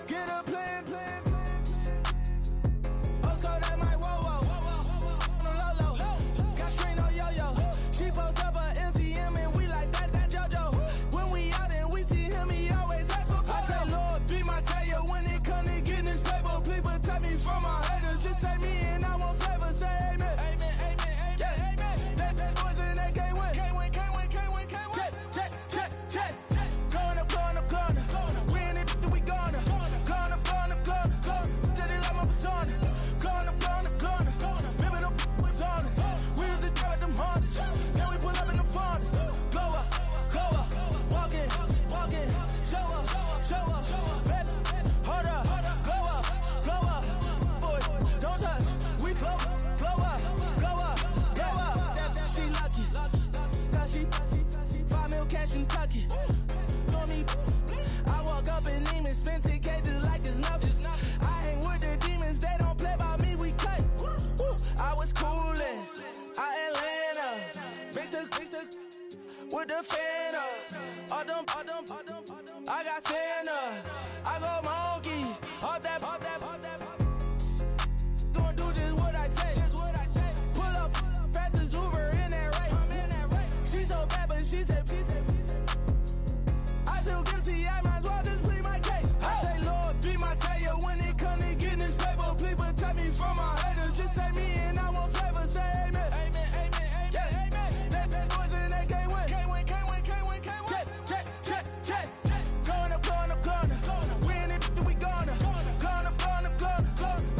Get a plan. Osco, that might whoa. No low. Got string on yo-yo. She post up a MCM and we like that JoJo. When we out and we see him, he always ask for photo. I say, Lord, be my savior when it come to getting this paper. Please protect me from my haters. Just say me and I won't save her. Say amen. That boys and they can't win. Check. Going up. We in it, we gonna. Going up. Did it like my persona. Going up. Remember them was honest. We used to drive them Hondas. Then we pull up in the furnace. Glow up. Walking. Show up. Baby, hold up. Glow up. Boy, don't touch. We flow up. She lucky. Cause she 5 mil cash in Kentucky. Know me. I walk up in Neiman, spend 10K just like it's nothing. I hang with the demons, they don't play by me, we cut. Woo. I was coolin', Atlanta, mixed with the Fanta. All them, I got Santa, I go monkey, all that. Gonna do just what I say. Pull up, pass the Uber in that race. She so bad, but she said. I feel guilty, I might as well just plead my case. I say, Lord, be my savior when it come to getting this paper. Please protect me from my haters. Just say me and I won't save her. Say amen. That boys and they can't win. Check. Going up. We in it, we gonna. Going up.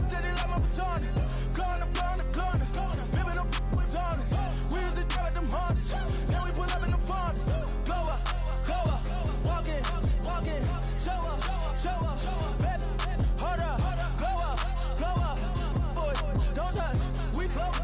Did it like my persona. Going up. Remember them was honest. We used to drive them Hondas. Then we pull up in the furnace. Glow up. Walking. Show up. Baby, hold up. Glow up. Boy, don't touch. We flow up.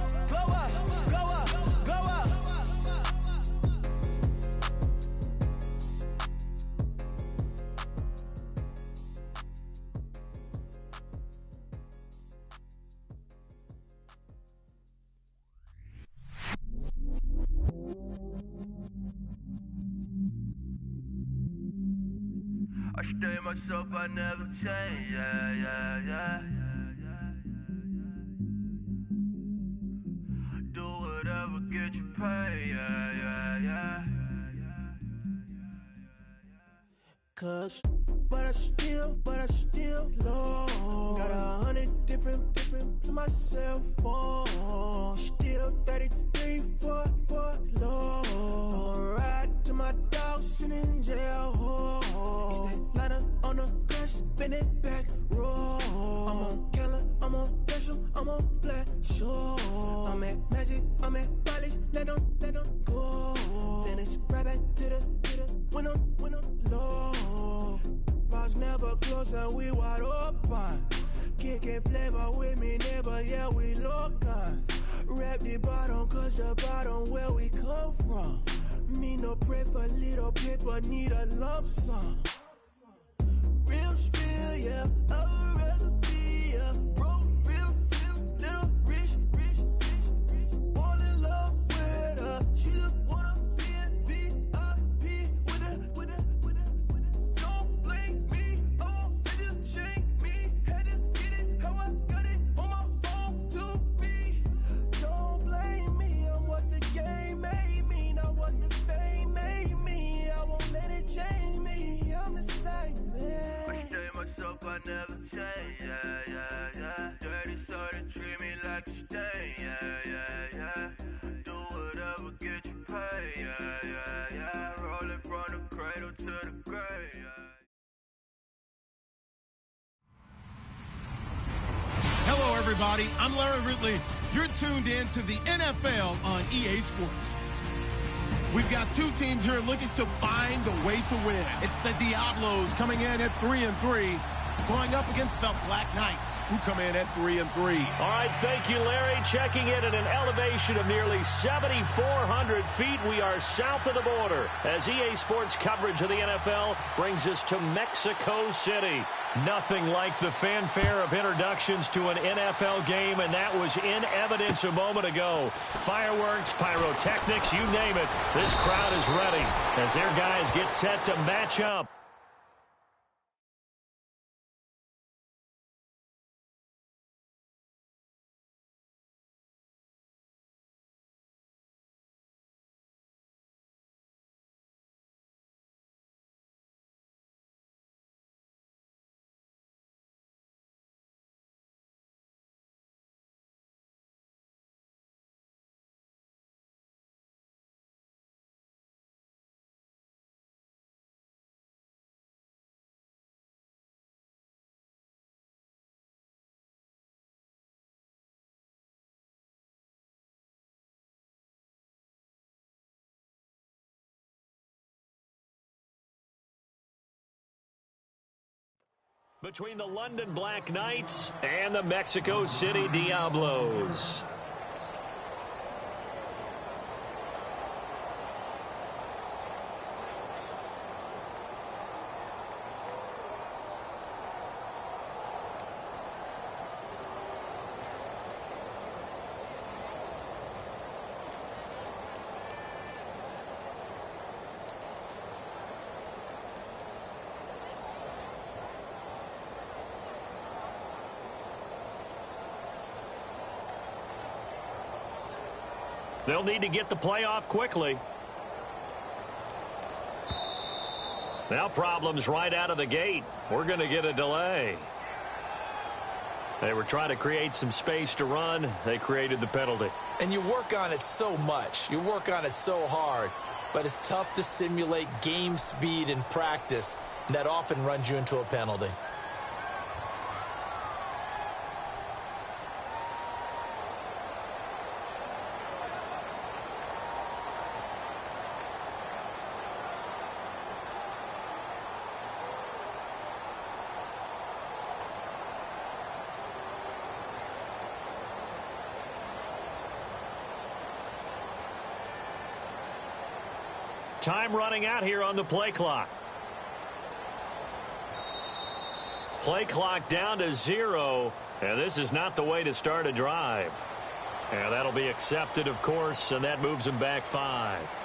I stay myself, I never change, yeah. Do whatever, get you paid, yeah. Cause, but I still low. Got 100 different to my cell phone. Still 33 for low. I'ma ride to my dog sitting in jail. It's that lighter on the grass, spin it back, roll. I'm on Keller, I'm on Bishop, I'm on Flat Shore. I'm at Magic, I'm at Bally's, let them go. Then it's right back to the when I'm low. Bars never close and we wide open. Kicking flavor with me, neighbor, yeah, we local. Rap the bottom, cause the bottom where we come from. Me no pray for little paper, need a lump sum. Real spill, yeah, I would rather be, yeah. Broke, real, little rich. All in love with her. She just wanna be in VIP with it. Don't blame me, oh, they just shake me. Had to get it, how I got it on my phone to be. Don't blame me, I'm what the game made me, not what the fame made me. I won't let it change me, I'm the same, man. I stay myself, I never change, yeah. Dirty so they treat me like a stain, yeah. Do whatever, get you paid, yeah. Rolling from the cradle to the grave, yeah. Hello, everybody. I'm Larry Ridley. You're tuned in to the NFL on EA Sports. We've got two teams here looking to find a way to win. It's the Diablos coming in at 3-3, going up against the Black Knights, who come in at 3-3. All right, thank you, Larry. Checking in at an elevation of nearly 7,400 feet. We are south of the border as EA Sports coverage of the NFL brings us to Mexico City. Nothing like the fanfare of introductions to an NFL game, and that was in evidence a moment ago. Fireworks, pyrotechnics, you name it. This crowd is ready as their guys get set to match up. Between the London Black Knights and the Mexico City Diablos. They'll need to get the play off quickly. Now problems right out of the gate. We're going to get a delay. They were trying to create some space to run. They created the penalty. And you work on it so much. You work on it so hard. But it's tough to simulate game speed in practice. And that often runs you into a penalty. Time running out here on the play clock. Play clock down to 0, and this is not the way to start a drive. And that'll be accepted, of course, and that moves him back 5.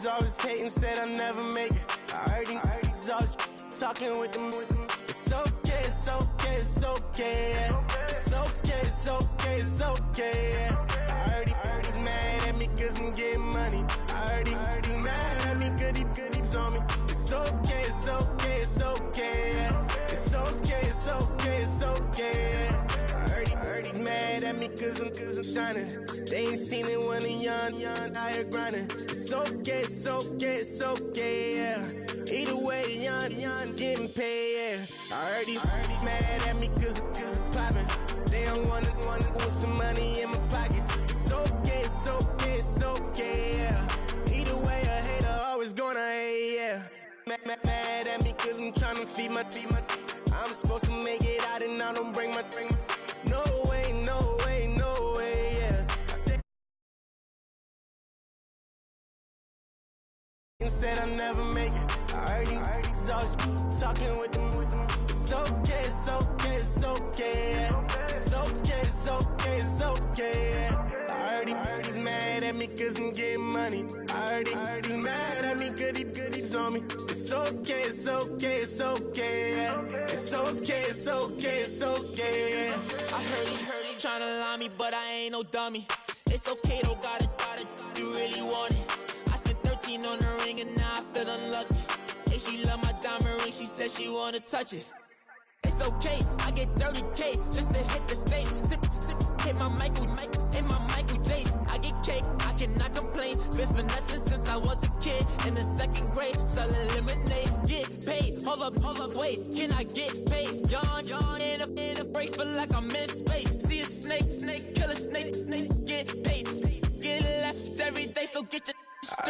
He's always hating, said I'll never make it. I heard he's always talking with them. It's okay, it's okay, it's okay. Yeah. It's okay, it's okay, it's okay. Yeah. I heard he's mad at me cause I'm getting money. I heard he's mad at me cause he's on me. It's okay, it's okay, it's okay. Yeah. It's okay, it's okay, it's okay. Yeah. I heard he's mad at me cause I'm shining. They ain't seen it when I'm young, out here grinding. It's okay, it's okay, it's okay, yeah. Either way, young, getting paid, yeah. I heard he's mad at me cause I'm poppin'. They don't wanna put some money in my pockets. It's okay, it's okay, it's okay, yeah. Either way, a hater always gonna hate, yeah. Mad at me cause I'm tryna feed my I'm supposed to make it out and I don't bring my no way, no way, no way, yeah. Said I'll never make it. I heard he's always talking with them. It's okay, it's okay, it's okay. Yeah. It's okay, it's okay, it's okay. Yeah. I heard he's mad at me cause I'm getting money. I heard he's mad at me cause he's on me. It's okay, it's okay, it's okay. Yeah. It's okay, it's okay, it's okay. Yeah. I heard he tryna lie me, but I ain't no dummy. It's okay though, got it, you really want it. On the ring and now I feel unlucky. Hey, she love my diamond ring, she said she wanna touch it. It's okay, I get 30K just to hit the stage. Sip, hit my Michael J. I get cake, I cannot complain. Been finessing since I was a kid in the 2nd grade. Selling lemonade, get paid. Hold up, wait, can I get paid? Yawn, in a break, feel like I'm in space. See a snake,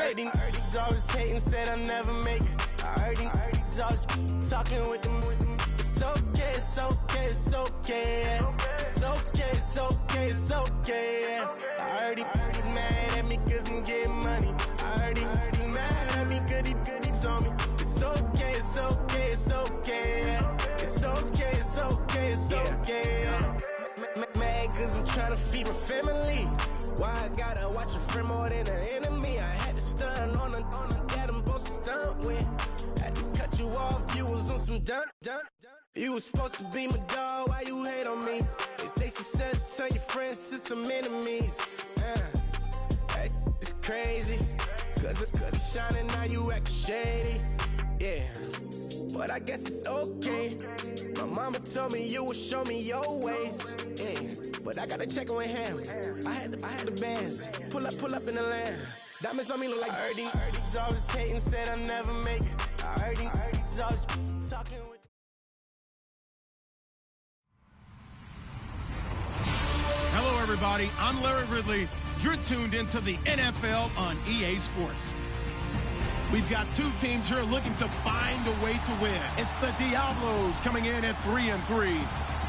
heard these always hating, said I'll never make it. I heard these always talking with them. It's okay, it's okay, it's okay. It's okay, it's okay, it's okay. I heard he's mad at me cause I'm getting money. I heard he's mad at me cause he's on me. It's okay, it's okay, it's okay. It's okay, it's okay, it's okay. Mad cause I'm trying to feed my family. Why I gotta watch a friend more than an enemy? I had to stun on a that I'm supposed to stunt with. Had to cut you off, you was on some dun. You was supposed to be my dog, why you hate on me? They say success turn your friends to some enemies. That is crazy. Cause it's shining, now you act shady. Yeah, but I guess it's okay. My mama told me you would show me your ways. Yeah, but I gotta check with him. I had the bands. Pull up in the land. Diamonds on me look like I heard these always hating, said I'll never make it. I heard these always talking with. Hello, everybody. I'm Larry Ridley. You're tuned into the NFL on EA Sports. We've got two teams here looking to find a way to win. It's the Diablos coming in at 3-3,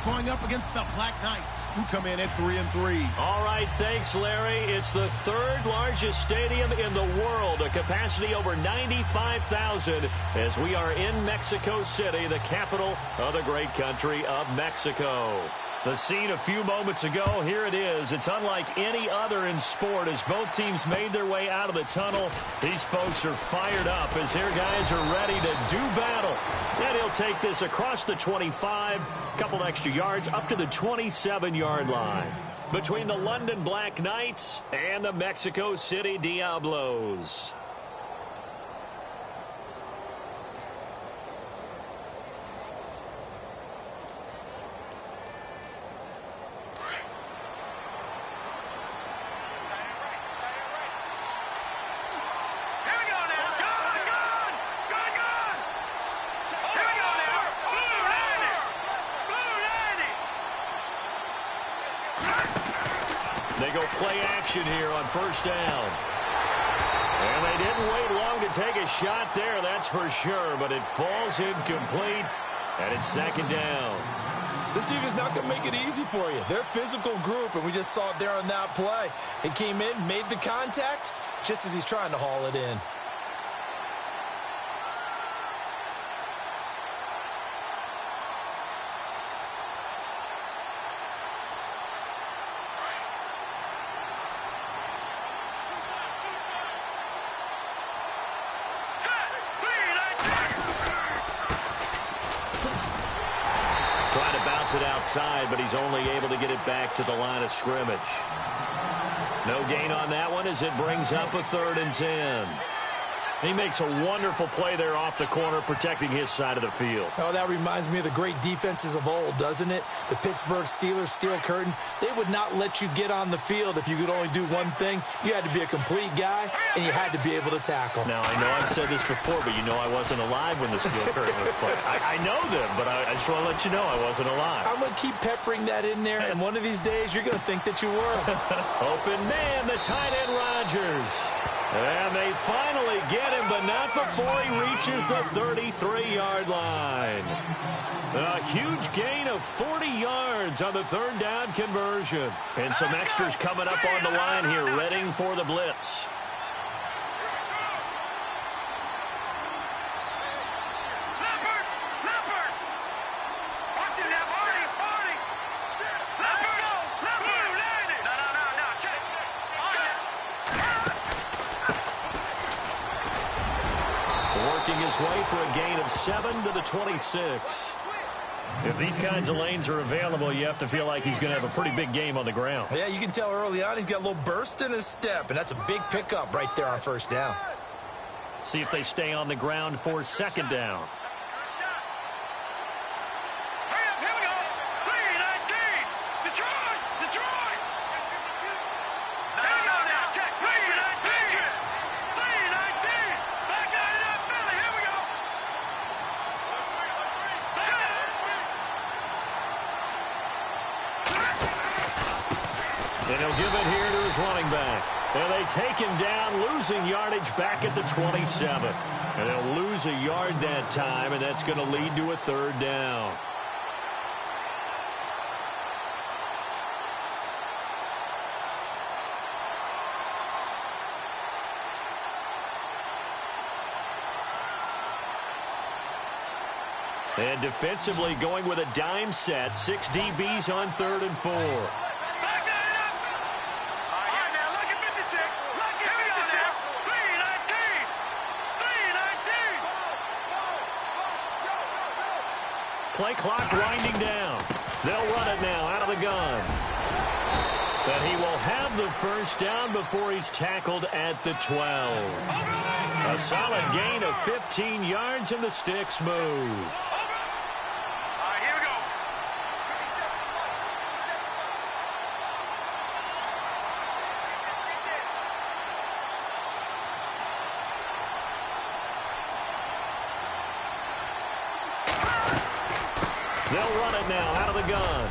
going up against the Black Knights, who come in at 3-3. All right, thanks, Larry. It's the third largest stadium in the world, a capacity over 95,000, as we are in Mexico City, the capital of the great country of Mexico. The scene a few moments ago, here it is. It's unlike any other in sport as both teams made their way out of the tunnel. These folks are fired up as their guys are ready to do battle. And he'll take this across the 25, couple extra yards, up to the 27-yard line. Between the London Black Knights and the Mexico City Diablos. They go play action here on first down. And they didn't wait long to take a shot there, that's for sure. But it falls incomplete, and it's second down. This defense not going to make it easy for you. They're a physical group, and we just saw it there on that play. It came in, made the contact, just as he's trying to haul it in. It outside, but he's only able to get it back to the line of scrimmage. No gain on that one as it brings up a 3rd and 10. He makes a wonderful play there off the corner, protecting his side of the field. Oh, that reminds me of the great defenses of old, doesn't it? The Pittsburgh Steelers, steel curtain. They would not let you get on the field if you could only do one thing. You had to be a complete guy, and you had to be able to tackle. Now, I know I've said this before, but you know I wasn't alive when the steel curtain was played. I know them, but I just want to let you know I wasn't alive. I'm going to keep peppering that in there, and one of these days you're going to think that you were. Open man, the tight end Rodgers. And they finally get him, but not before he reaches the 33-yard line. A huge gain of 40 yards on the 3rd down conversion. And some extras coming up on the line here, ready for the blitz. His way for a gain of 7 to the 26. If these kinds of lanes are available, you have to feel like he's going to have a pretty big game on the ground. Yeah, you can tell early on he's got a little burst in his step, and that's a big pickup right there on first down. See if they stay on the ground for 2nd down. And he'll give it here to his running back. And they take him down, losing yardage back at the 27. And they'll lose a yard that time, and that's going to lead to a third down. And defensively going with a dime set. 6 DBs on 3rd and 4. Play clock winding down. They'll run it now out of the gun. But he will have the first down before he's tackled at the 12. A solid gain of 15 yards, and the sticks move. They'll run it now out of the gun.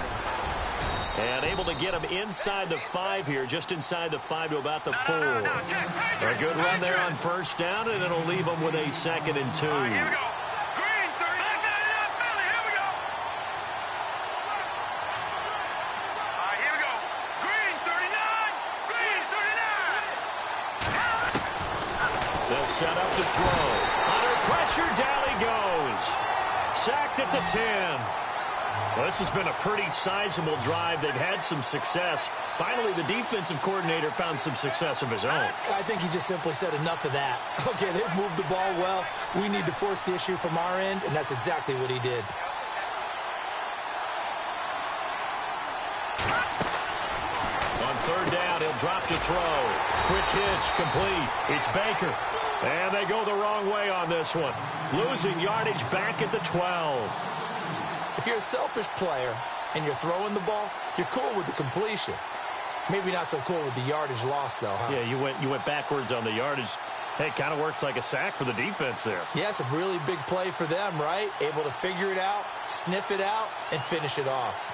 And able to get him inside the 5 here, just inside the 5 to about the 4. A good run there on first down, and it'll leave them with a 2nd and 2. Here we go. Green 30. Here we go. Here we go. Green 39. Green 39. They'll set up to throw. Under pressure, down he goes. Sacked at the 10. Well, this has been a pretty sizable drive. They've had some success. Finally, the defensive coordinator found some success of his own. I think he just simply said enough of that. Okay, they've moved the ball well. We need to force the issue from our end, and that's exactly what he did. On 3rd down, he'll drop to throw. Quick hitch, complete. It's Baker. And they go the wrong way on this one. Losing yardage back at the 12. If you're a selfish player and you're throwing the ball, you're cool with the completion. Maybe not so cool with the yardage loss, though, huh? Yeah, you went backwards on the yardage. Hey, it kind of works like a sack for the defense there. Yeah, it's a really big play for them, right? Able to figure it out, sniff it out, and finish it off.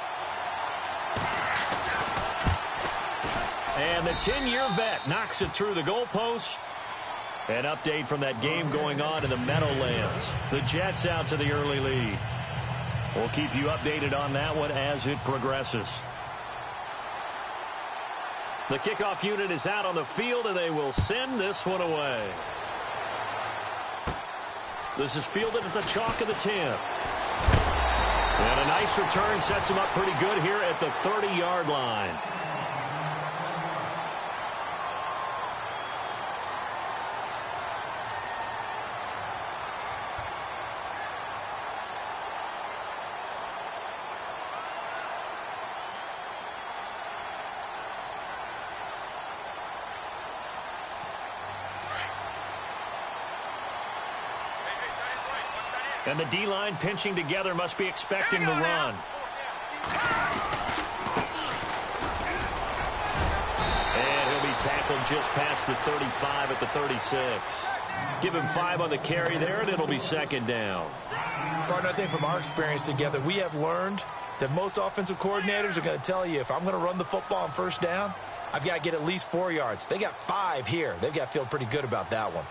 And the 10-year vet knocks it through the goalpost. An update from that game going on in the Meadowlands. The Jets out to the early lead. We'll keep you updated on that one as it progresses. The kickoff unit is out on the field, and they will send this one away. This is fielded at the chalk of the 10. And a nice return sets him up pretty good here at the 30-yard line. And the D-line pinching together, must be expecting the run. And he'll be tackled just past the 35 at the 36. Give him 5 on the carry there, and it'll be 2nd down. Partner, I think from our experience together, we have learned that most offensive coordinators are going to tell you, if I'm going to run the football on first down, I've got to get at least 4 yards. They got 5 here. They've got to feel pretty good about that one.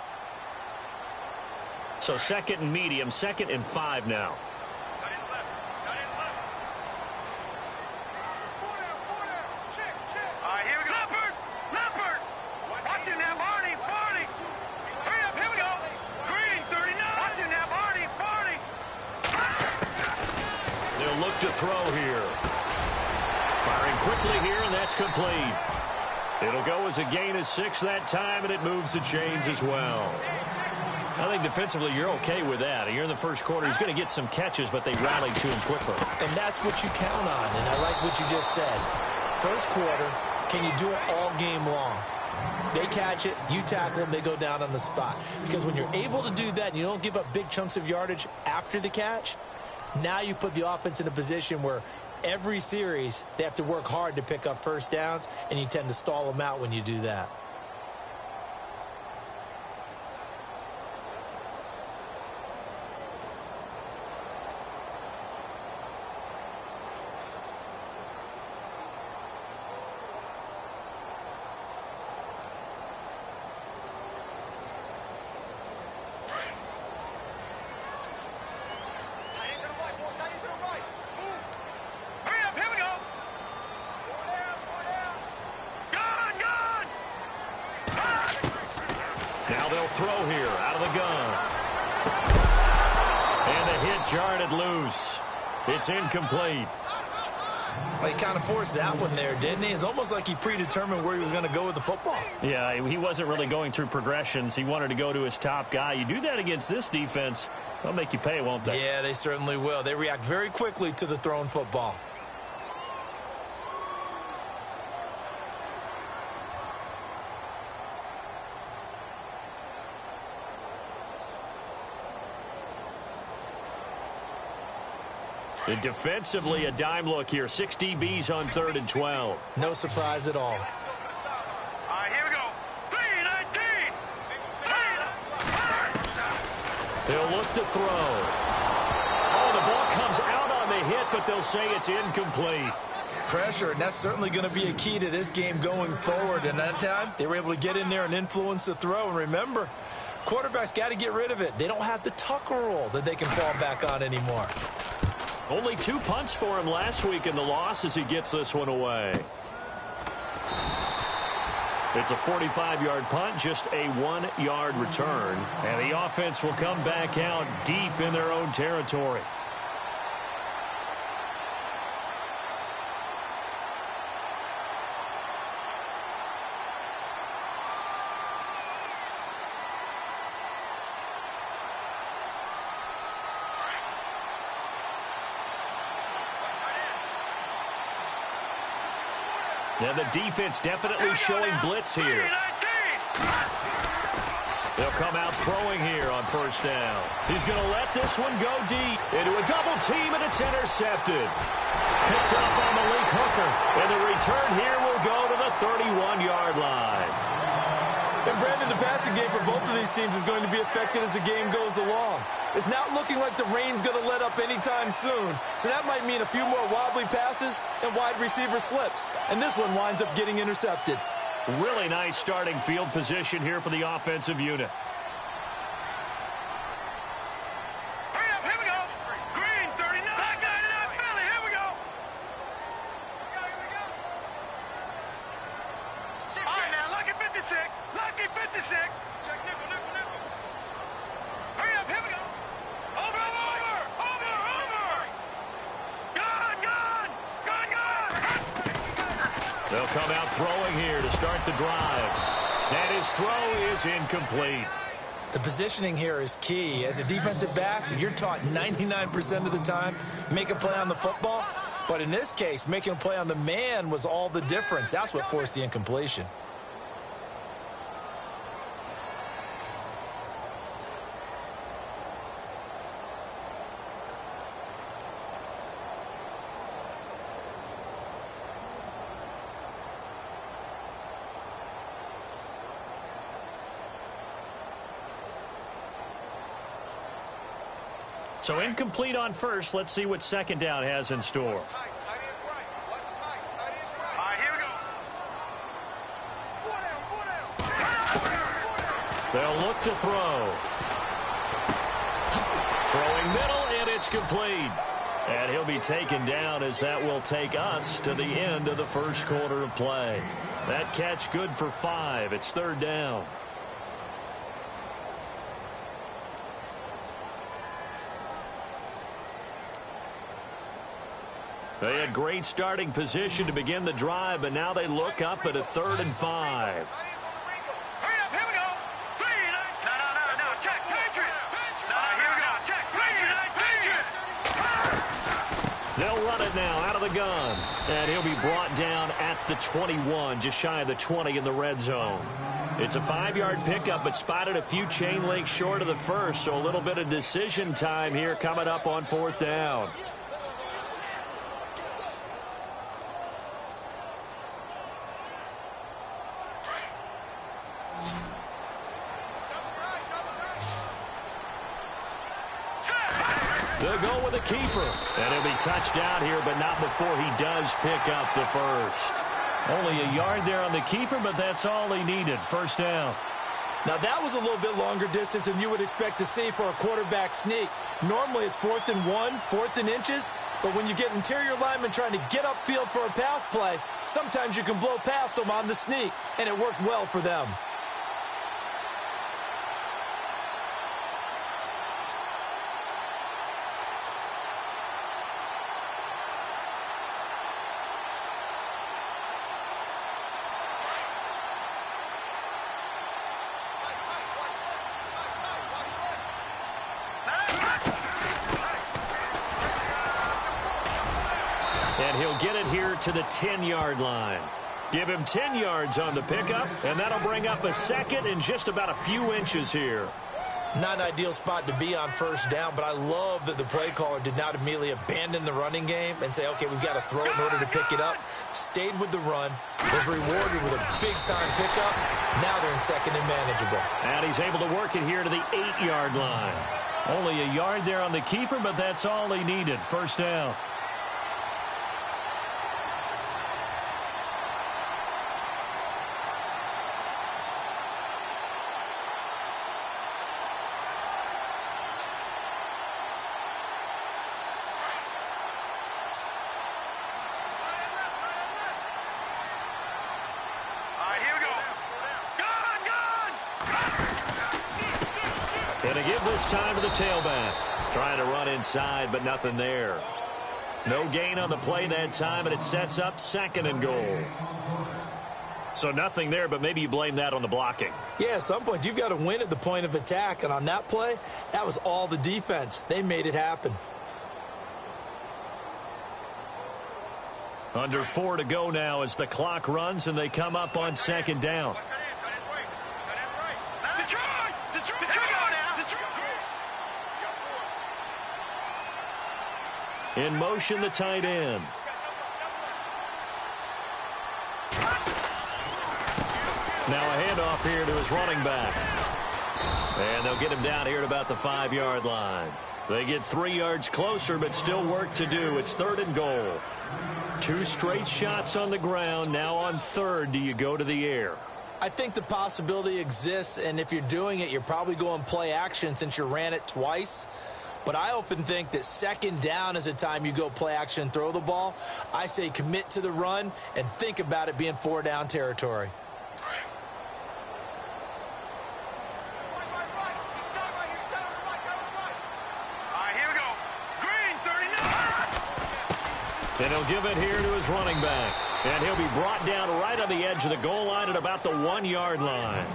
So 2nd and medium, 2nd and 5 now. Here we go. Leopard. Watch him now, Barney. Hurry up, here we go. Green 39. Watch him now, Barney. They'll look to throw here. Firing quickly here, and that's complete. It'll go as a gain of 6 that time, and it moves the chains as well. I think defensively you're okay with that. You're in the first quarter. He's going to get some catches, but they rally to him quickly. And that's what you count on, and I like what you just said. First quarter, can you do it all game long? They catch it, you tackle them, they go down on the spot. Because when you're able to do that and you don't give up big chunks of yardage after the catch, now you put the offense in a position where every series they have to work hard to pick up first downs, and you tend to stall them out when you do that. They'll throw here out of the gun. And the hit jarred it loose. It's incomplete. Well, he kind of forced that one there, didn't he? It's almost like he predetermined where he was going to go with the football. Yeah, he wasn't really going through progressions. He wanted to go to his top guy. You do that against this defense, they'll make you pay, won't they? Yeah, they certainly will. They react very quickly to the thrown football. And defensively, a dime look here. 6 DBs on 3rd and 12. No surprise at all. All right, here we go. 3-19. They'll look to throw. Oh, the ball comes out on the hit, but they'll say it's incomplete. Pressure, and that's certainly going to be a key to this game going forward. And that time, they were able to get in there and influence the throw. And remember, quarterbacks got to get rid of it. They don't have the tuck rule that they can fall back on anymore. Only 2 punts for him last week in the loss as he gets this one away. It's a 45-yard punt, just a 1-yard return. And the offense will come back out deep in their own territory. Now the defense definitely showing blitz here. They'll come out throwing here on 1st down. He's going to let this one go deep into a double team, and it's intercepted. Picked up by Malik Hooker, and the return here will go to the 31-yard line. And Brandon, the passing game for both of these teams is going to be affected as the game goes along. It's not looking like the rain's going to let up anytime soon. So that might mean a few more wobbly passes and wide receiver slips. And this one winds up getting intercepted. Really nice starting field position here for the offensive unit. Hurry up, here we go. Green, 39. Back 99, Philly, here we go. All right, now, lucky 56. Lucky 56. Check nickel, nickel, nickel. Hurry up, here we go. Over. Gone. They'll come out throwing here to start the drive. And his throw is incomplete. The positioning here is key. As a defensive back, you're taught 99% of the time, make a play on the football. But in this case, making a play on the man was all the difference. That's what forced the incompletion. So incomplete on 1st. Let's see what 2nd down has in store. All right, here we go. They'll look to throw. Throwing middle, and it's complete. And he'll be taken down as that will take us to the end of the 1st quarter of play. That catch good for 5. It's 3rd down. They had great starting position to begin the drive, but now they look up at a 3rd and 5. Hurry up, here we go. Green, no, check, Patriot. No, here we go, check, Patriot. They'll run it now out of the gun. And he'll be brought down at the 21, just shy of the 20 in the red zone. It's a 5-yard pickup, but spotted a few chain links short of the 1st, so a little bit of decision time here coming up on 4th down. They'll go with a keeper. And he'll be touched down here, but not before he does pick up the 1st. Only a yard there on the keeper, but that's all he needed. 1st down. Now, that was a little bit longer distance than you would expect to see for a quarterback sneak. Normally, it's 4th and 1, 4th and inches. But when you get interior linemen trying to get upfield for a pass play, sometimes you can blow past them on the sneak, and it worked well for them. And he'll get it here to the 10-yard line. Give him 10 yards on the pickup, and that'll bring up a second in just about a few inches here. Not an ideal spot to be on first down, but I love that the play caller did not immediately abandon the running game and say, okay, we've got to throw it in order to pick it up. Stayed with the run, was rewarded with a big-time pickup. Now they're in second and manageable. And he's able to work it here to the 8-yard line. Only a yard there on the keeper, but that's all he needed. First down. And a give this time to the tailback. Trying to run inside, but nothing there. No gain on the play that time, and it sets up second and goal. So nothing there, but maybe you blame that on the blocking. Yeah, at some point, you've got to win at the point of attack. And on that play, that was all the defense. They made it happen. Under 4 to go now as the clock runs, and they come up on second down. In motion, the tight end. Now a handoff here to his running back. And they'll get him down here at about the 5-yard line. They get 3 yards closer, but still work to do. It's third and goal. 2 straight shots on the ground. Now on third, do you go to the air? I think the possibility exists, and if you're doing it, you're probably going play action since you ran it twice. But I often think that second down is a time you go play action and throw the ball. I say commit to the run and think about it being 4-down territory. And he'll give it here to his running back. And he'll be brought down right on the edge of the goal line at about the 1-yard line.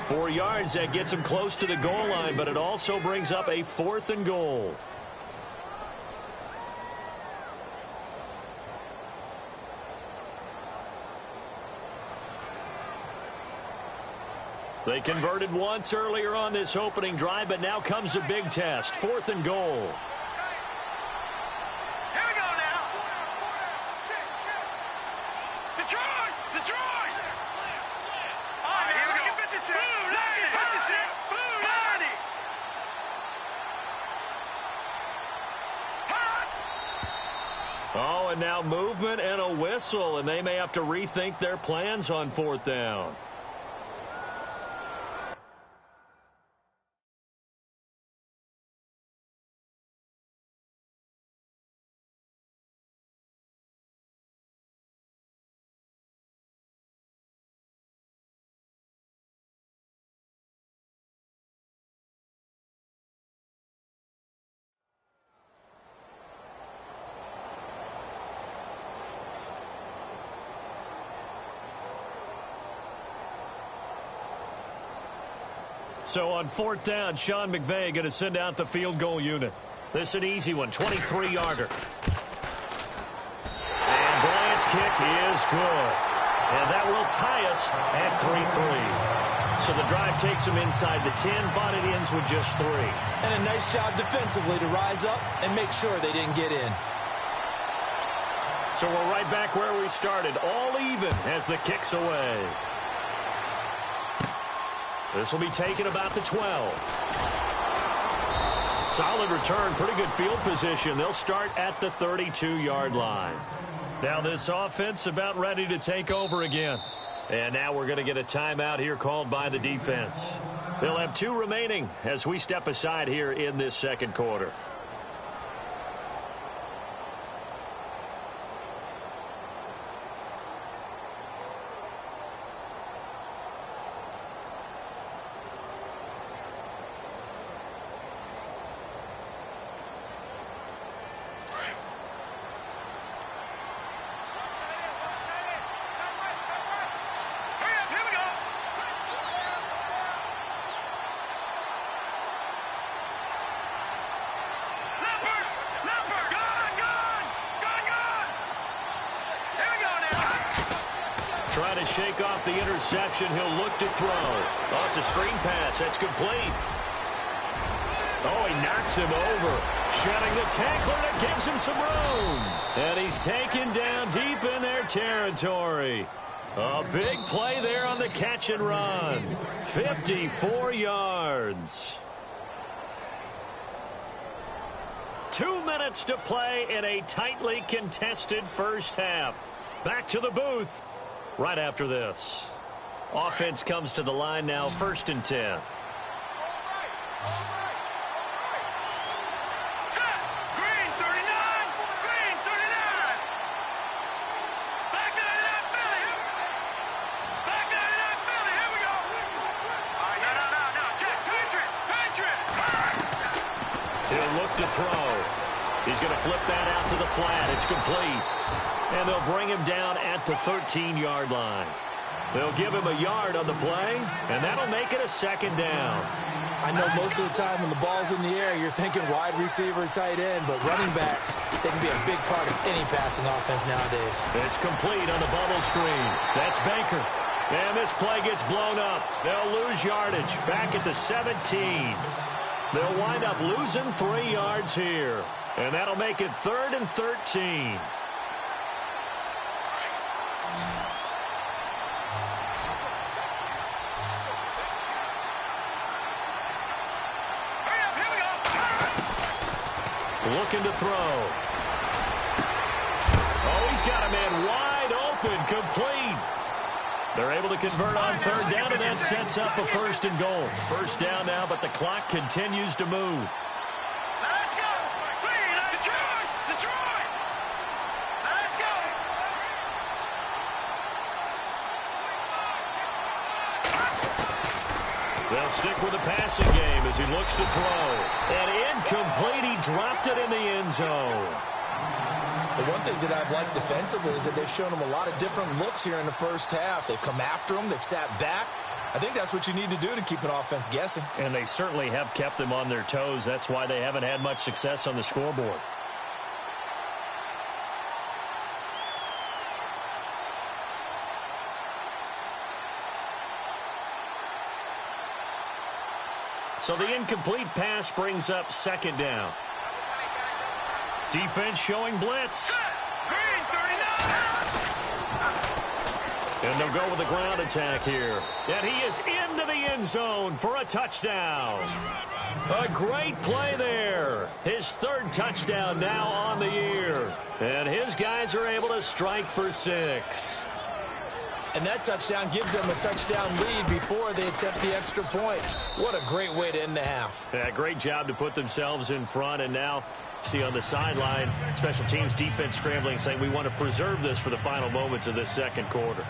4 yards, that gets him close to the goal line, but it also brings up a 4th and goal. They converted once earlier on this opening drive, but now comes a big test. 4th and goal. Oh, and now movement and a whistle, and they may have to rethink their plans on 4th down. So on 4th down, Sean McVay going to send out the field goal unit. This is an easy one, 23-yarder. And Bryant's kick is good. And that will tie us at 3-3. So the drive takes them inside the 10, but it ends with just 3. And a nice job defensively to rise up and make sure they didn't get in. So we're right back where we started, all even as the kick's away. This will be taken about the 12. Solid return, pretty good field position. They'll start at the 32-yard line. Now this offense about ready to take over again. And now we're going to get a timeout here called by the defense. They'll have 2 remaining as we step aside here in this second quarter. Trying to shake off the interception. He'll look to throw. Oh, it's a screen pass. That's complete. Oh, he knocks him over. Shedding the tackler that gives him some room. And he's taken down deep in their territory. A big play there on the catch and run. 54 yards. 2 minutes to play in a tightly contested first half. Back to the booth right after this. Offense comes to the line now, 1st and 10. To throw. He's going to flip that out to the flat. It's complete. And they'll bring him down at the 13-yard line. They'll give him a yard on the play, and that'll make it a 2nd down. I know most of the time when the ball's in the air, you're thinking wide receiver, tight end, but running backs, they can be a big part of any passing offense nowadays. It's complete on the bubble screen. That's Baker. And this play gets blown up. They'll lose yardage back at the 17. They'll wind up losing 3 yards here. And that'll make it 3rd and 13. Looking to throw. Oh, he's got a man wide open, complete. They're able to convert on 3rd down, and that sets up a 1st and goal. 1st down now, but the clock continues to move. Let's go! Detroit! Detroit! Let's go! They'll stick with the passing game as he looks to throw. And incomplete. He dropped it in the end zone. The one thing that I've liked defensively is that they've shown him a lot of different looks here in the first half. They've come after him. They've sat back. I think that's what you need to do to keep an offense guessing. And they certainly have kept them on their toes. That's why they haven't had much success on the scoreboard. So the incomplete pass brings up 2nd down. Defense showing blitz. Green 39! And they'll go with the ground attack here. And he is into the end zone for a touchdown. A great play there. His 3rd touchdown now on the year. And his guys are able to strike for 6. And that touchdown gives them a touchdown lead before they attempt the extra point. What a great way to end the half. Yeah, great job to put themselves in front. And now, see on the sideline, special teams defense scrambling, saying we want to preserve this for the final moments of this 2nd quarter.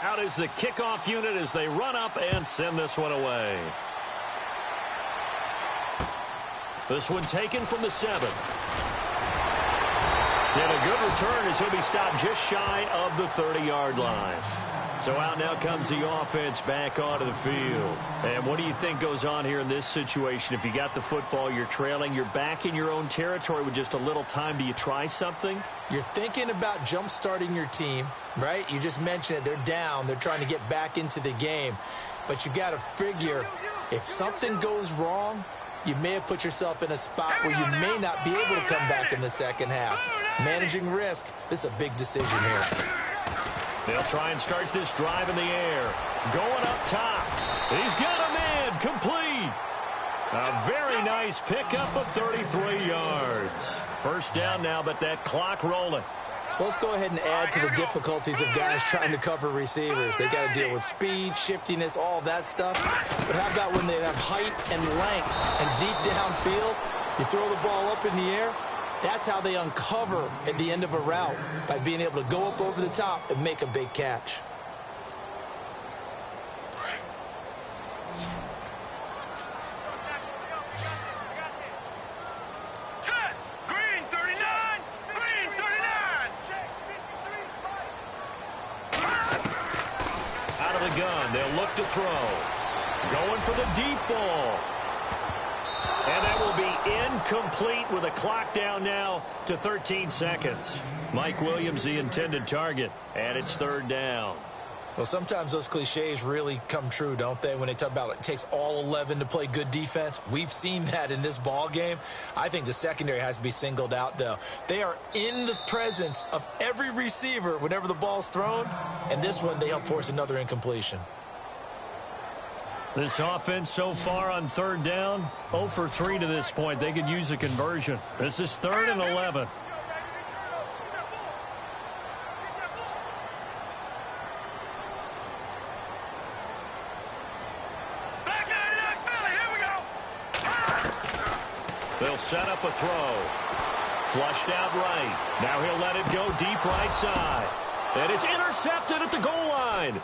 Out is the kickoff unit as they run up and send this one away. This one taken from the 7. And a good return as he'll be stopped just shy of the 30-yard line. So out now comes the offense back onto the field. And what do you think goes on here in this situation? If you got the football, you're trailing, you're back in your own territory with just a little time. Do you try something? You're thinking about jump-starting your team, right? You just mentioned it. They're down. They're trying to get back into the game. But you got to figure if something goes wrong, you may have put yourself in a spot where you may not be able to come back in the 2nd half. Managing risk, this is a big decision here. They'll try and start this drive in the air. Going up top. He's got a man complete. A very nice pickup of 33 yards. 1st down now, but that clock rolling. So let's go ahead and add to the difficulties of guys trying to cover receivers. They got to deal with speed, shiftiness, all that stuff. But how about when they have height and length and deep downfield? You throw the ball up in the air. That's how they uncover at the end of a route, by being able to go up over the top and make a big catch. Green 39! Green 39! Out of the gun, they'll look to throw. Going for the deep ball. And that will be incomplete with a clock down now to 13 seconds. Mike Williams, the intended target, and it's third down. Well, sometimes those cliches really come true, don't they, when they talk about it takes all 11 to play good defense. We've seen that in this ball game. I think the secondary has to be singled out, though. They are in the presence of every receiver whenever the ball's thrown, and this one they help force another incompletion. This offense so far on third down, 0 for 3 to this point. They could use a conversion. This is 3rd and 11. They'll set up a throw. Flushed out right. Now he'll let it go deep right side. And it's intercepted at the goal line.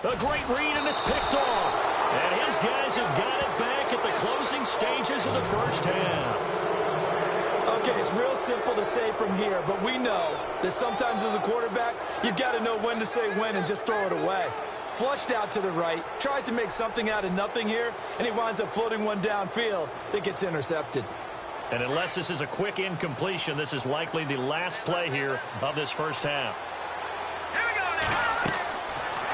A great read, and it's picked off. And his guys have got it back at the closing stages of the first half. Okay, it's real simple to say from here, but we know that sometimes as a quarterback, you've got to know when to say when and just throw it away. Flushed out to the right, tries to make something out of nothing here, and he winds up floating one downfield that gets intercepted. And unless this is a quick incompletion, this is likely the last play here of this first half. Here we go now.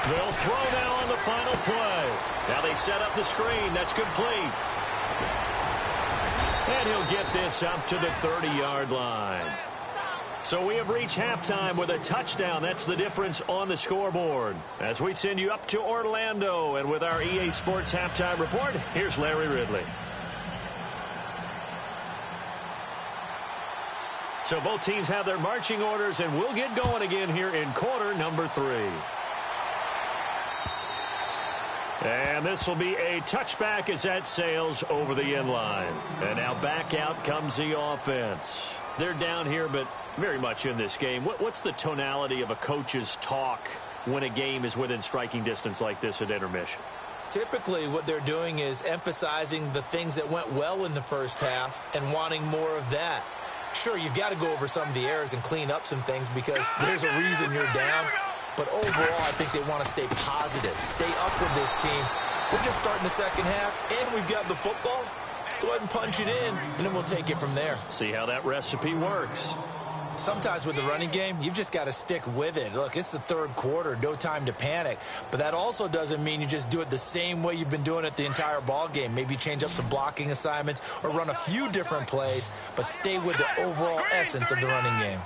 They'll throw now on the final play. Now they set up the screen. That's complete. And he'll get this up to the 30-yard line. So we have reached halftime with a touchdown. That's the difference on the scoreboard. As we send you up to Orlando, and with our EA Sports Halftime Report, here's Larry Ridley. So both teams have their marching orders, and we'll get going again here in quarter number 3. And this will be a touchback as that sails over the end line. And now back out comes the offense. They're down here, but very much in this game. What's the tonality of a coach's talk when a game is within striking distance like this at intermission? Typically, what they're doing is emphasizing the things that went well in the first half and wanting more of that. Sure, you've got to go over some of the errors and clean up some things because there's a reason you're down. But overall, I think they want to stay positive, stay up with this team. We're just starting the second half, and we've got the football. Let's go ahead and punch it in, and then we'll take it from there. See how that recipe works. Sometimes with the running game, you've just got to stick with it. Look, it's the third quarter, no time to panic. But that also doesn't mean you just do it the same way you've been doing it the entire ball game. Maybe change up some blocking assignments or run a few different plays, but stay with the overall essence of the running game.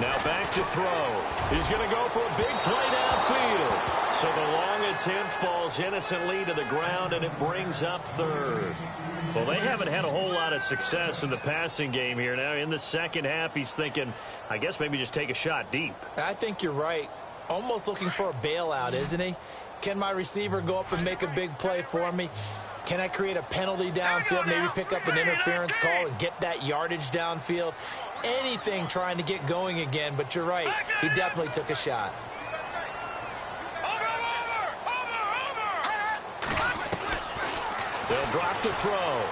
Now back to throw. He's going to go for a big play downfield. So the long attempt falls innocently to the ground, and it brings up third. Well, they haven't had a whole lot of success in the passing game here. Now in the second half, he's thinking, I guess maybe just take a shot deep. I think you're right. Almost looking for a bailout, isn't he? Can my receiver go up and make a big play for me? Can I create a penalty downfield, maybe pick up an interference call and get that yardage downfield? Anything trying to get going again, but you're right. He definitely took a shot. They'll drop the throw.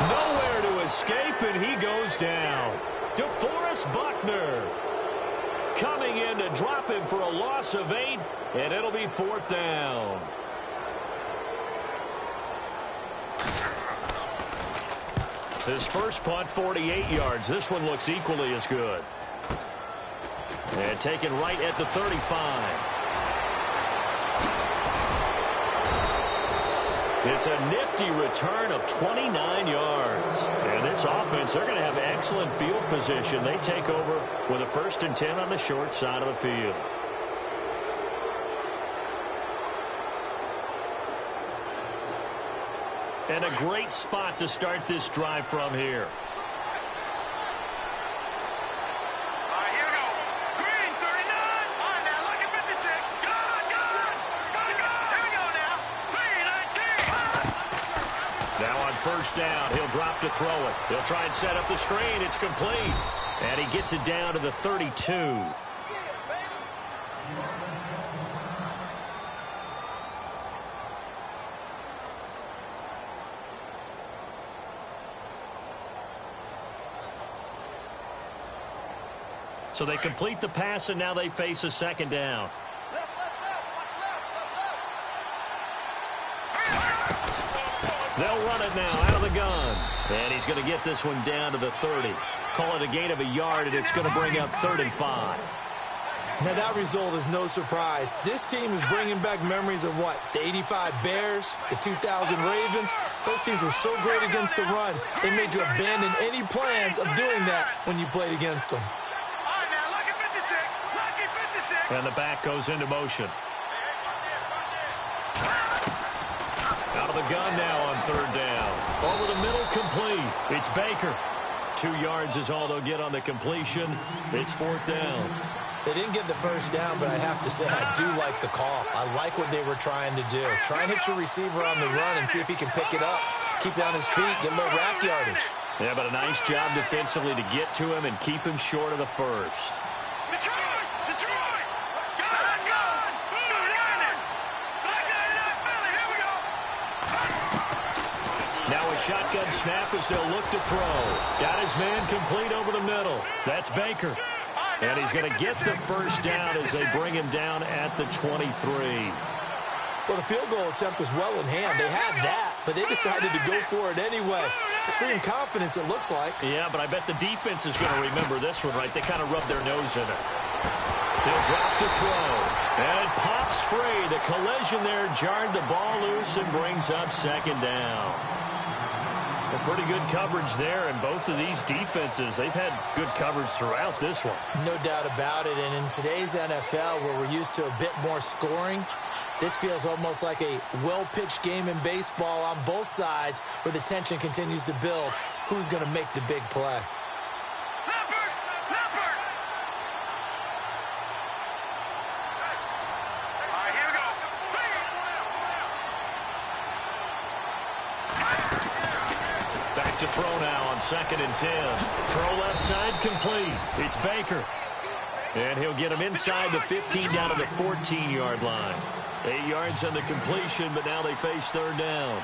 Nowhere to escape, and he goes down. DeForest Buckner coming in to drop him for a loss of 8, and it'll be 4th down. His first punt, 48 yards. This one looks equally as good. And taken right at the 35. It's a nifty return of 29 yards. And this offense, they're going to have excellent field position. They take over with a 1st and 10 on the short side of the field. And a great spot to start this drive from here. First down, he'll drop to throw it. He'll try and set up the screen. It's complete. And he gets it down to the 32. So they complete the pass, and now they face a second down. They'll run it now out of the gun. And he's going to get this one down to the 30. Call it a gain of a yard, and it's going to bring up 3rd and 5. Now, that result is no surprise. This team is bringing back memories of what? The 85 Bears, the 2000 Ravens. Those teams were so great against the run, they made you abandon any plans of doing that when you played against them. And the back goes into motion. Out of the gun now on 3rd down. Over the middle, complete. It's Baker. 2 yards is all they'll get on the completion. It's 4th down. They didn't get the first down, but I have to say I do like the call. I like what they were trying to do. Try and hit your receiver on the run and see if he can pick it up. Keep it on his feet, get a little rack yardage. Yeah, but a nice job defensively to get to him and keep him short of the first. Now a shotgun snap as they'll look to throw. Got his man complete over the middle. That's Baker. And he's going to get the first down as they bring him down at the 23. Well, the field goal attempt was well in hand. They had that, but they decided to go for it anyway. Extreme confidence, it looks like. Yeah, but I bet the defense is going to remember this one, right? They kind of rubbed their nose in it. He'll drop to throw. And it pops free. The collision there jarred the ball loose and brings up 2nd down. A pretty good coverage there, and both of these defenses, they've had good coverage throughout this one. No doubt about it, and in today's NFL, where we're used to a bit more scoring, this feels almost like a well-pitched game in baseball on both sides, where the tension continues to build. Who's going to make the big play? To throw now on 2nd and 10. Throw left side complete. It's Baker. And he'll get him inside the 15 down to the 14-yard line. 8 yards on the completion, but now they face 3rd down.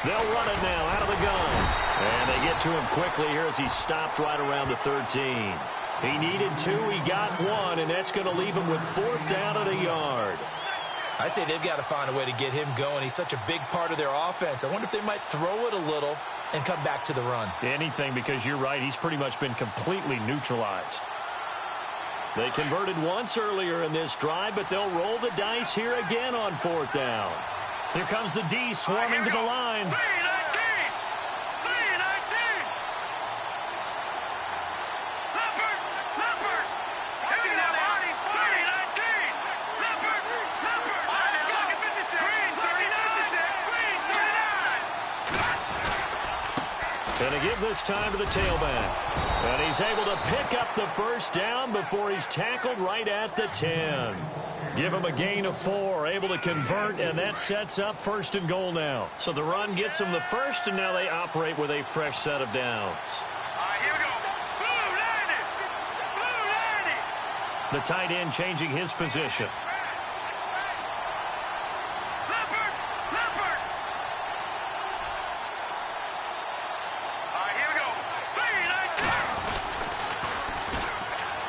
They'll run it now out of the gun. And they get to him quickly here as he stopped right around the 13. He needed 2, he got 1, and that's going to leave him with 4th down at a yard. I'd say they've got to find a way to get him going. He's such a big part of their offense. I wonder if they might throw it a little and come back to the run. Anything, because you're right, he's pretty much been completely neutralized. They converted once earlier in this drive, but they'll roll the dice here again on 4th down. Here comes the D swarming to the line. 3-19! And to give this time to the tailback. And he's able to pick up the first down before he's tackled right at the 10. Give him a gain of 4, able to convert, and that sets up 1st and goal now. So the run gets them the first, and now they operate with a fresh set of downs. Here we go. The tight end changing his position.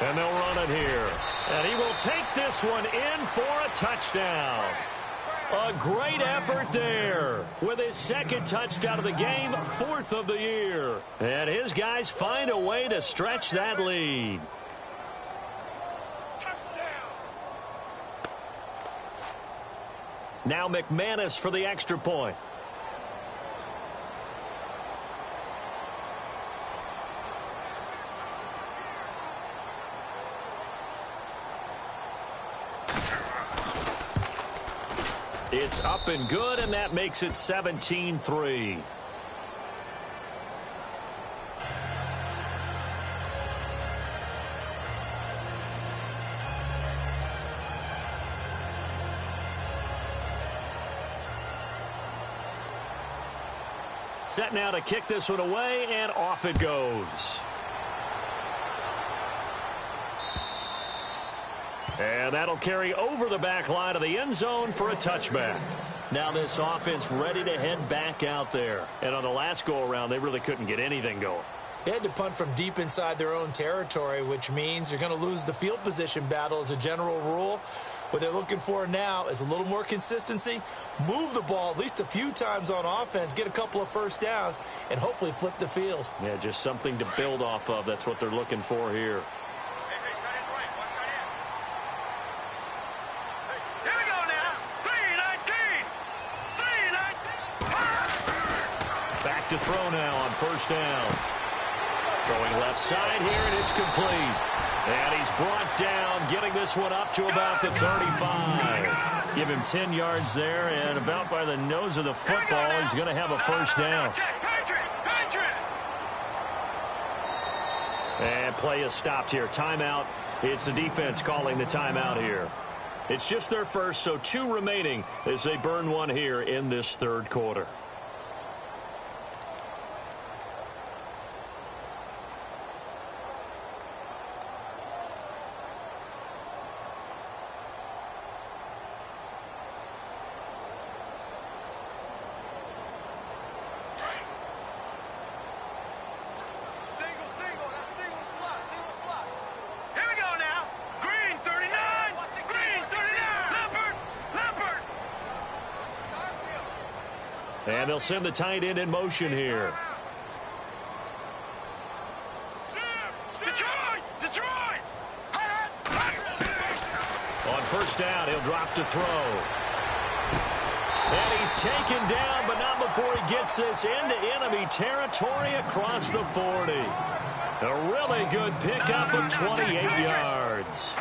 And they'll run it here. And he will take this one in for a touchdown. A great effort there with his 2nd touchdown of the game, 4th of the year. And his guys find a way to stretch that lead. Now McManus for the extra point. It's up and good, and that makes it 17-3. Set now to kick this one away, and off it goes. And that'll carry over the back line of the end zone for a touchback. Now this offense ready to head back out there. And on the last go-around, they really couldn't get anything going. They had to punt from deep inside their own territory, which means you're going to lose the field position battle as a general rule. What they're looking for now is a little more consistency, move the ball at least a few times on offense, get a couple of first downs, and hopefully flip the field. Yeah, just something to build off of. That's what they're looking for here. Back to throw now on first down. Throwing left side here, and it's complete. And he's brought down, getting this one up to about the 35. Give him 10 yards there, and about by the nose of the football, he's going to have a first down. And play is stopped here. Timeout. It's the defense calling the timeout here. It's just their first, so 2 remaining as they burn one here in this third quarter. And they'll send the tight end in motion here. On first down, he'll drop to throw. And he's taken down, but not before he gets this into enemy territory across the 40. A really good pickup of 28 yards.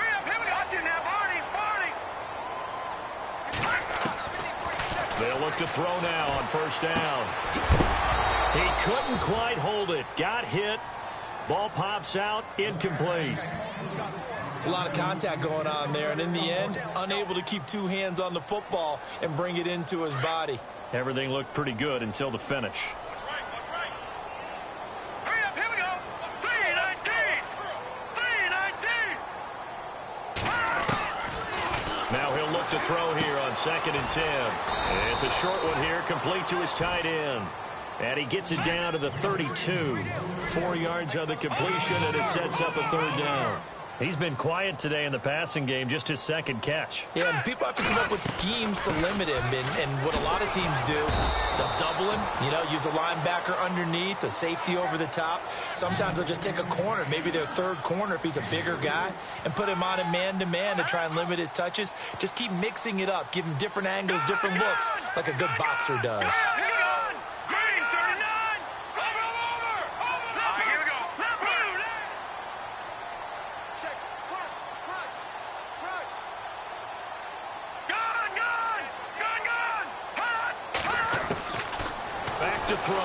They'll look to throw now on first down. He couldn't quite hold it. Got hit. Ball pops out. Incomplete. It's a lot of contact going on there, and in the end, unable to keep 2 hands on the football and bring it into his body. Everything looked pretty good until the finish. Now he'll look to throw here on 2nd and 10. And it's a short one here, complete to his tight end. And he gets it down to the 32. 4 yards on the completion, and it sets up a third down. He's been quiet today in the passing game, just his 2nd catch. Yeah, and people have to come up with schemes to limit him. And what a lot of teams do, they'll double him, use a linebacker underneath, a safety over the top. Sometimes they'll just take a corner, maybe their 3rd corner if he's a bigger guy, and put him on a man-to-man to try and limit his touches. Just keep mixing it up, give him different angles, different looks, like a good boxer does. Throw.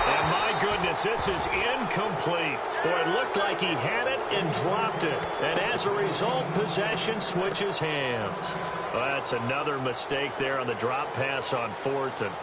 And my goodness, this is incomplete. Boy, it looked like he had it and dropped it. And as a result, possession switches hands. Well, that's another mistake there on the drop pass on 4th. And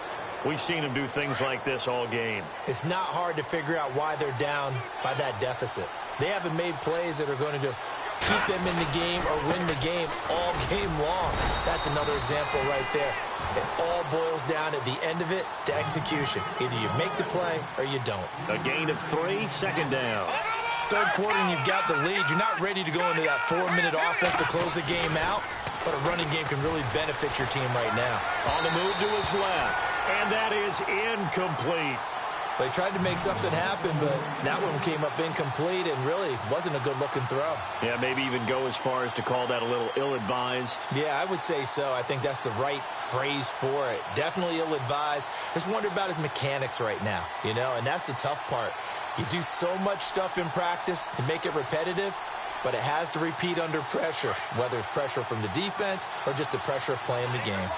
we've seen him do things like this all game. It's not hard to figure out why they're down by that deficit. They haven't made plays that are going to keep them in the game or win the game all game long. That's another example right there. It all boils down at the end of it to execution. Either you make the play or you don't. A gain of 3, 2nd down. 3rd quarter and you've got the lead. You're not ready to go into that 4-minute offense to close the game out, but a running game can really benefit your team right now. On the move to his left, and that is incomplete. They tried to make something happen, but that one came up incomplete and really wasn't a good-looking throw. Yeah, maybe even go as far as to call that a little ill-advised. Yeah, I would say so. I think that's the right phrase for it. Definitely ill-advised. Just wonder about his mechanics right now, and that's the tough part. You do so much stuff in practice to make it repetitive, but it has to repeat under pressure, whether it's pressure from the defense or just the pressure of playing the game.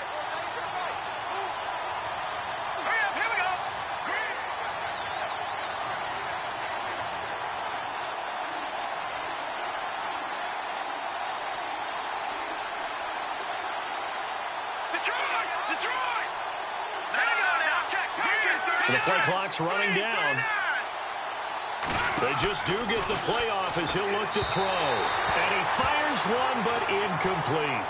The play clock's running down. They just do get the playoff as he'll look to throw. And he fires one, but incomplete.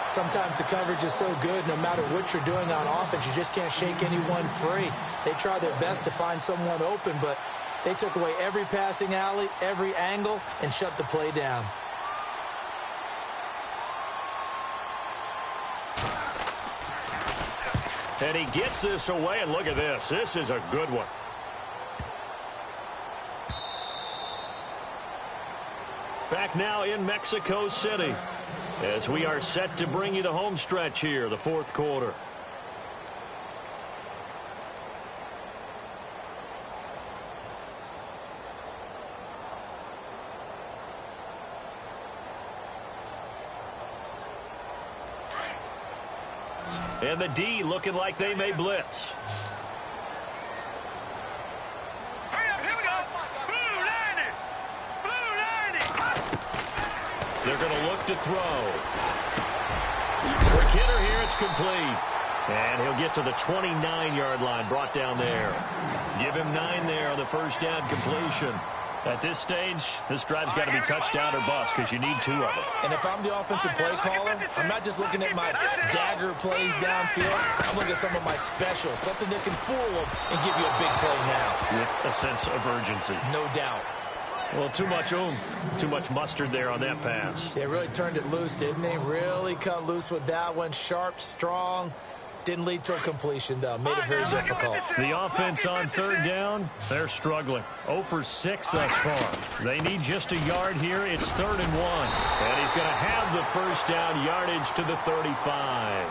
Sometimes the coverage is so good, no matter what you're doing on offense, you just can't shake anyone free. They try their best to find someone open, but they took away every passing alley, every angle, and shut the play down. And he gets this away, and look at this. This is a good one. Back now in Mexico City as we are set to bring you the home stretch here, the fourth quarter. And the D looking like they may blitz. They're going to look to throw. For Kidder here, it's complete. And he'll get to the 29-yard line, brought down there. Give him 9 there on the first down completion. At this stage, this drive's got to be touchdown or bust because you need 2 of them. And if I'm the offensive play caller, I'm not just looking at my dagger plays downfield. I'm looking at some of my specials, something that can fool them and give you a big play now. With a sense of urgency. No doubt. Well, too much oomph, too much mustard there on that pass. They really turned it loose, didn't they? Really cut loose with that one. Sharp, strong. Didn't lead to a completion, though. Made it very difficult. The offense on third down, they're struggling. 0 for 6 thus far. They need just a yard here. It's 3rd and 1. And he's going to have the first down yardage to the 35.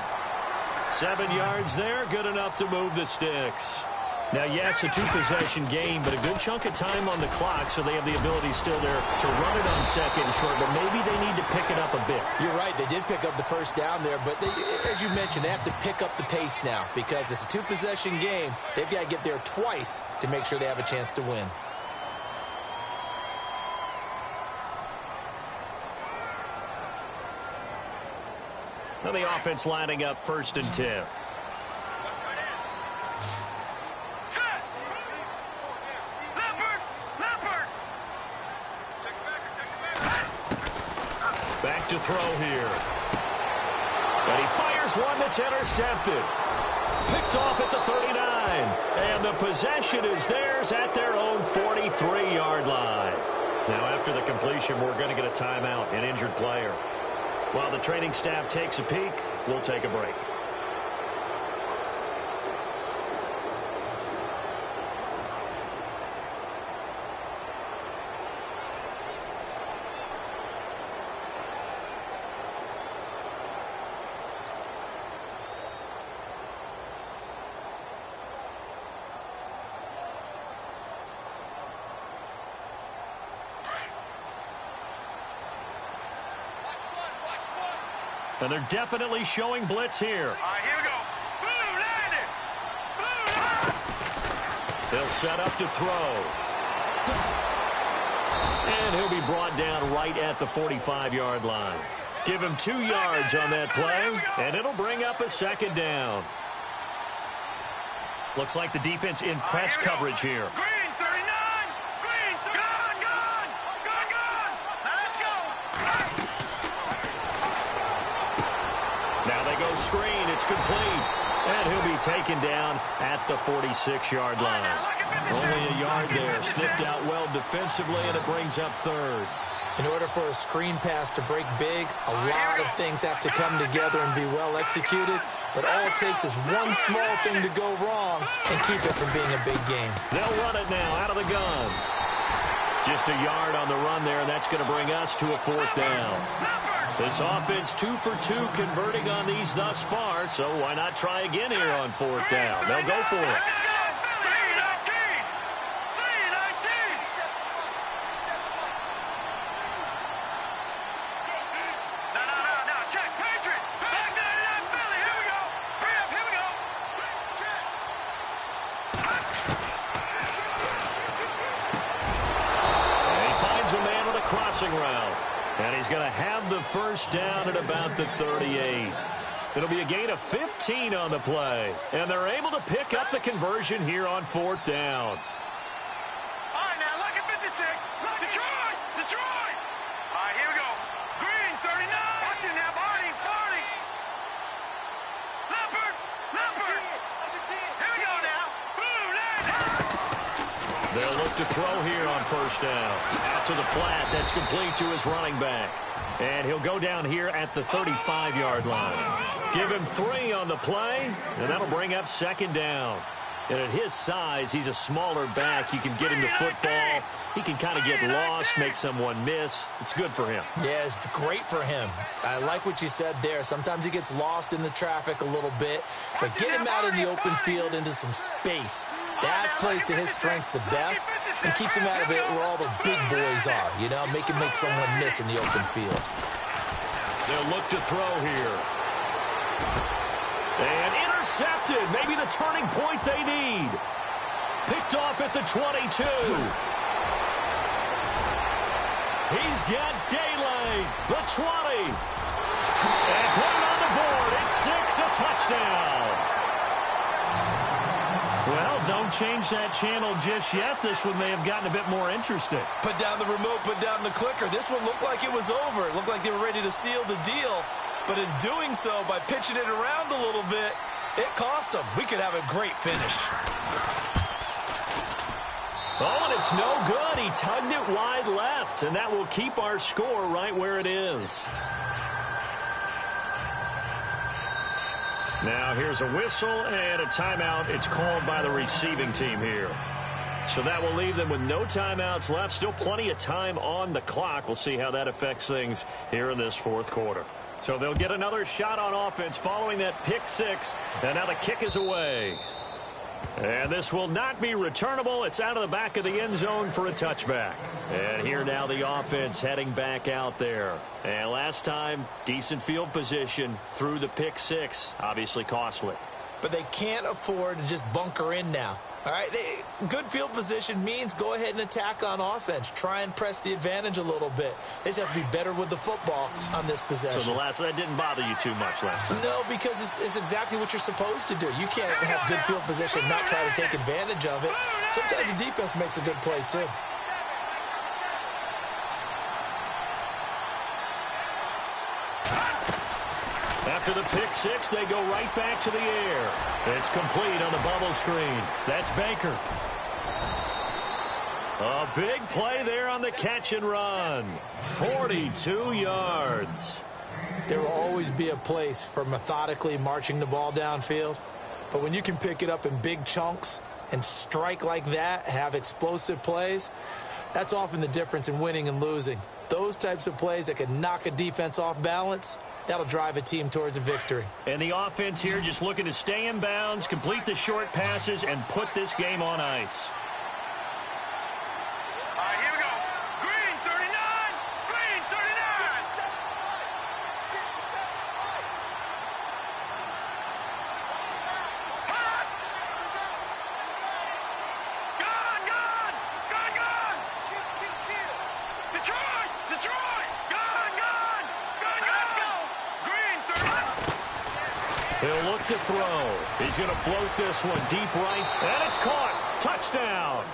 7 yards there, good enough to move the sticks. Now, yes, a 2-possession game, but a good chunk of time on the clock, so they have the ability still there to run it on 2nd and short, but maybe they need to pick it up a bit. You're right. They did pick up the first down there, but as you mentioned, they have to pick up the pace now because it's a 2-possession game. They've got to get there twice to make sure they have a chance to win. Now the offense lining up 1st and 10. Back to throw here. And he fires one that's intercepted. Picked off at the 39. And the possession is theirs at their own 43-yard line. Now after the completion, we're going to get a timeout, an injured player. While the training staff takes a peek, we'll take a break. And they're definitely showing blitz here. All right, here we go. Blue, land it. Blue. They'll set up to throw. And he'll be brought down right at the 45-yard line. Give him 2 yards on that play, and it'll bring up a 2nd down. Looks like the defense in press coverage here. Green, 39. Green, gone. Let's go. Now they go screen. It's complete. And he'll be taken down at the 46-yard line. Only a yard there. Sniffed out well defensively, and it brings up 3rd. In order for a screen pass to break big, a lot of things have to come together and be well executed. But all it takes is one small thing to go wrong and keep it from being a big game. They'll run it now out of the gun. Just a yard on the run there, and that's going to bring us to a 4th down. This offense 2 for 2 converting on these thus far, so why not try again here on 4th down? They'll go for it. Route. And he's going to have the first down at about the 38. It'll be a gain of 15 on the play. And they're able to pick up the conversion here on 4th down. All right, now look at 56. Detroit! Detroit! All right, here we go. Green, 39. Watch it now, Barney. Leopard! Here we go now. Blue, They'll look to throw here on 1st down. Out to the flat. That's complete to his running back. And he'll go down here at the 35-yard line. Give him 3 on the play, and that'll bring up 2nd down. And at his size, he's a smaller back. You can get him the football. He can kind of get lost, make someone miss. It's good for him. Yeah, it's great for him. I like what you said there. Sometimes he gets lost in the traffic a little bit, but get him out in the open field into some space. That plays to his strengths the best and keeps him out of it where all the big boys are, you know, make someone miss in the open field. They'll look to throw here. And intercepted. Maybe the turning point they need. Picked off at the 22. He's got daylight. The 20. And put it on the board. It's 6, a touchdown. Well, don't change that channel just yet. This one may have gotten a bit more interesting. Put down the remote, put down the clicker. This one looked like it was over. It looked like they were ready to seal the deal. But in doing so, by pitching it around a little bit, it cost them. We could have a great finish. Oh, and it's no good. He tugged it wide left, and that will keep our score right where it is. Now here's a whistle and a timeout. It's called by the receiving team here. So that will leave them with no timeouts left. Still plenty of time on the clock. We'll see how that affects things here in this 4th quarter. So they'll get another shot on offense following that pick 6. And now the kick is away. And this will not be returnable. It's out of the back of the end zone for a touchback. And here now the offense heading back out there. And last time, decent field position through the pick 6. Obviously costly. But they can't afford to just bunker in now. All right, good field position means go ahead and attack on offense. Try and press the advantage a little bit. They just have to be better with the football on this possession. So that didn't bother you too much last time? No, because it's exactly what you're supposed to do. You can't have good field position and not try to take advantage of it. Sometimes the defense makes a good play, too. After the pick 6, they go right back to the air. It's complete on the bubble screen. That's Baker. A big play there on the catch and run. 42 yards. There will always be a place for methodically marching the ball downfield. But when you can pick it up in big chunks and strike like that, have explosive plays, that's often the difference in winning and losing. Those types of plays that can knock a defense off balance, that'll drive a team towards a victory. And the offense here just looking to stay in bounds, complete the short passes, and put this game on ice. All right, here we go. Green, 39. Green, 39. Pass. Gone. Detroit. Gone. Let's go. Green, 30. He'll look to throw. He's going to float this one deep right, and it's caught. Touchdown.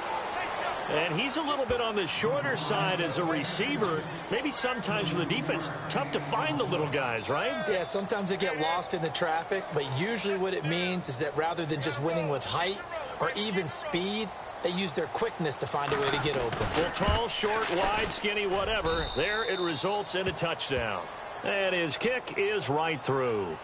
And he's a little bit on the shorter side as a receiver. Maybe sometimes for the defense, tough to find the little guys, right? Yeah, sometimes they get lost in the traffic, but usually what it means is that rather than just winning with height or even speed, they use their quickness to find a way to get open. Well, tall, short, wide, skinny, whatever. There it results in a touchdown. And his kick is right through.